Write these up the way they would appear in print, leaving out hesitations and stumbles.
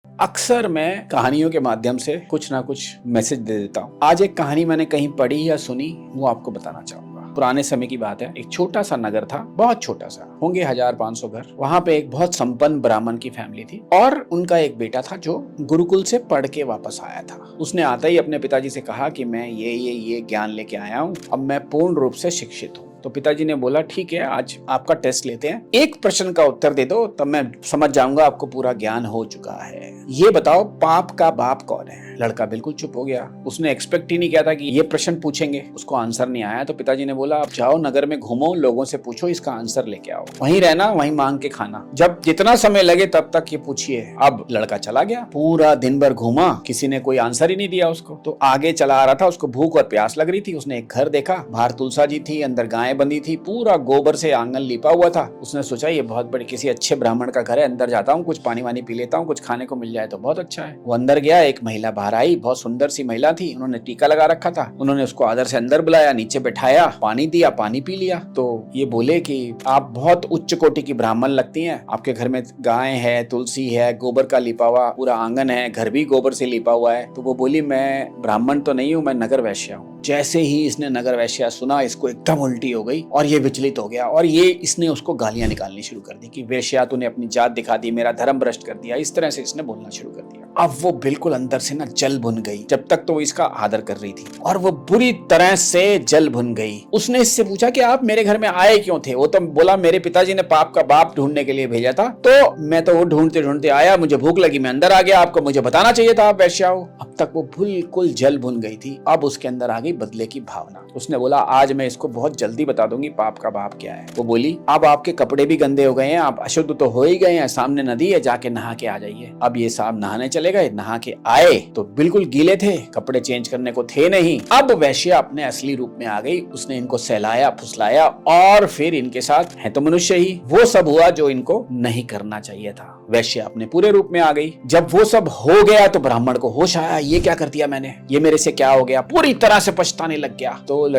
अक्सर मैं कहानियों के माध्यम से कुछ ना कुछ मैसेज दे देता हूँ। आज एक कहानी मैंने कहीं पढ़ी या सुनी, वो आपको बताना चाहूंगा। पुराने समय की बात है। एक छोटा सा नगर था, बहुत छोटा सा, होंगे 1000-500 घर। वहाँ पे एक बहुत संपन्न ब्राह्मण की फैमिली थी और उनका एक बेटा था जो गुरुकुल से पढ़ के वापस आया था। उसने आते ही अपने पिताजी से कहा कि मैं ये ज्ञान लेके आया हूँ, अब मैं पूर्ण रूप से शिक्षित हूँ। तो पिताजी ने बोला ठीक है, आज आपका टेस्ट लेते हैं, एक प्रश्न का उत्तर दे दो तब मैं समझ जाऊंगा आपको पूरा ज्ञान हो चुका है। ये बताओ पाप का बाप कौन है। लड़का बिल्कुल चुप हो गया। उसने एक्सपेक्ट ही नहीं किया था कि ये प्रश्न पूछेंगे। उसको आंसर नहीं आया तो पिताजी ने बोला आप जाओ नगर में घूमो, लोगों से पूछो, इसका आंसर लेके आओ, वहीं रहना, वहीं मांग के खाना, जब जितना समय लगे तब तक ये पूछिए। अब लड़का चला गया, पूरा दिन भर घूमा, किसी ने कोई आंसर ही नहीं दिया उसको। तो आगे चला आ रहा था, उसको भूख और प्यास लग रही थी। उसने एक घर देखा, बाहर तुलसा जी थी, अंदर गायें बंधी थी, पूरा गोबर से आंगन लिपा हुआ था। उसने सोचा ये बहुत बड़े किसी अच्छे ब्राह्मण का घर है, अंदर जाता हूँ, कुछ पानी वानी पी लेता हूँ, कुछ खाने को मिल जाए तो बहुत अच्छा है। वो अंदर गया, एक महिला बाहर आई, बहुत सुंदर सी महिला थी, उन्होंने टीका लगा रखा था। उन्होंने उसको आदर से अंदर बुलाया, नीचे बैठाया, पानी दिया, पानी पी लिया। तो ये बोले कि आप बहुत उच्च कोटि की ब्राह्मण लगती हैं, आपके घर में गाय है, तुलसी है, गोबर का लिपा हुआ पूरा आंगन है, घर भी गोबर से लिपा हुआ है। तो वो बोली मैं ब्राह्मण तो नहीं हूँ, मैं नगर वैश्या हूँ। जैसे ही इसने नगर वैश्या सुना, इसको एकदम उल्टी हो गई और ये विचलित हो गया और ये इसने उसको गालियां निकालनी शुरू कर दी कि वैश्या तूने अपनी जात दिखा दी, मेरा धर्म भ्रष्ट कर दिया। इस तरह से इसने बोलना शुरू कर दिया। अब वो बिल्कुल अंदर से ना जल भुन गई। जब तक तो वो इसका आदर कर रही थी और वो बुरी तरह से जल भुन गई। उसने इससे पूछा कि आप मेरे घर में आए क्यों थे। वो तो बोला मेरे पिताजी ने पाप का बाप ढूंढने के लिए भेजा था, तो मैं तो वो ढूंढते ढूंढते आया, मुझे भूख लगी, मैं अंदर आ गया, आपको मुझे बताना चाहिए था आप वैश्या हो। अब तक वो बिल्कुल जल भुन गई थी। अब उसके अंदर आ गई बदले की भावना। उसने बोला आज मैं इसको बहुत जल्दी बता दूंगी पाप का बाप क्या है। वो बोली अब आपके कपड़े भी गंदे हो गए हैं, आप अशुद्ध तो हो ही गए हैं, सामने नदी है, जाके नहा के आ जाइए। अब ये साहब नहाने चले गए, नहा के आए तो बिल्कुल गीले थे, कपड़े चेंज करने को थे नहीं। अब वैश्या अपने असली रूप में आ गई। उसने इनको सहलाया फुसलाया और फिर इनके साथ है तो मनुष्य ही, वो सब हुआ जो इनको नहीं करना चाहिए था। वैश्या अपने पूरे रूप में आ गई। जब वो सब हो गया तो ब्राह्मण को होश आया, ये क्या कर दिया मैंने, ये मेरे से क्या हो गया, पूरी तरह से पछताने लग गया। तो उस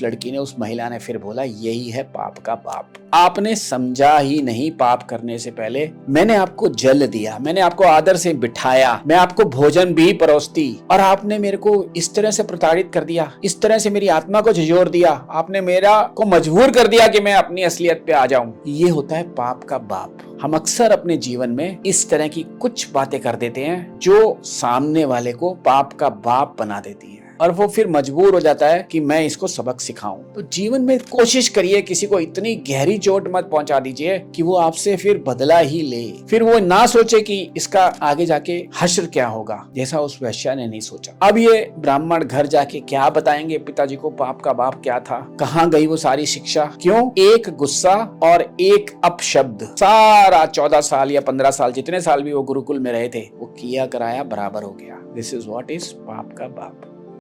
लड़की ने उस महिला ने फिर बोला यही है पाप का बाप। आपने समझा ही नहीं, पाप करने से पहले मैंने आपको जल दिया, मैंने आपको आदर से बिठाया, मैं आपको भोजन भी परोसती और आपने मेरे को इस तरह से प्रताड़ित कर दिया, इस तरह से मेरी आत्मा को झंझोर दिया, आपने मेरा को मजबूर कर दिया कि मैं अपनी असलियत पे आ जाऊं। ये होता है पाप का बाप। हम अक्सर अपने जीवन में इस तरह की कुछ बातें कर देते हैं जो सामने वाले को पाप का बाप बना देती है और वो फिर मजबूर हो जाता है कि मैं इसको सबक सिखाऊं। तो जीवन में कोशिश करिए किसी को इतनी गहरी चोट मत पहुंचा दीजिए कि वो आपसे फिर बदला ही ले, फिर वो ना सोचे कि इसका आगे जाके हश्र क्या होगा, जैसा उस वैश्या ने नहीं सोचा। अब ये ब्राह्मण घर जाके क्या बताएंगे पिताजी को पाप का बाप क्या था, कहाँ गई वो सारी शिक्षा, क्यों एक गुस्सा और एक अपशब्द सारा 14 साल या 15 साल जितने साल भी वो गुरुकुल में रहे थे वो किया कराया बराबर हो गया। दिस इज व्हाट इज पाप का बाप।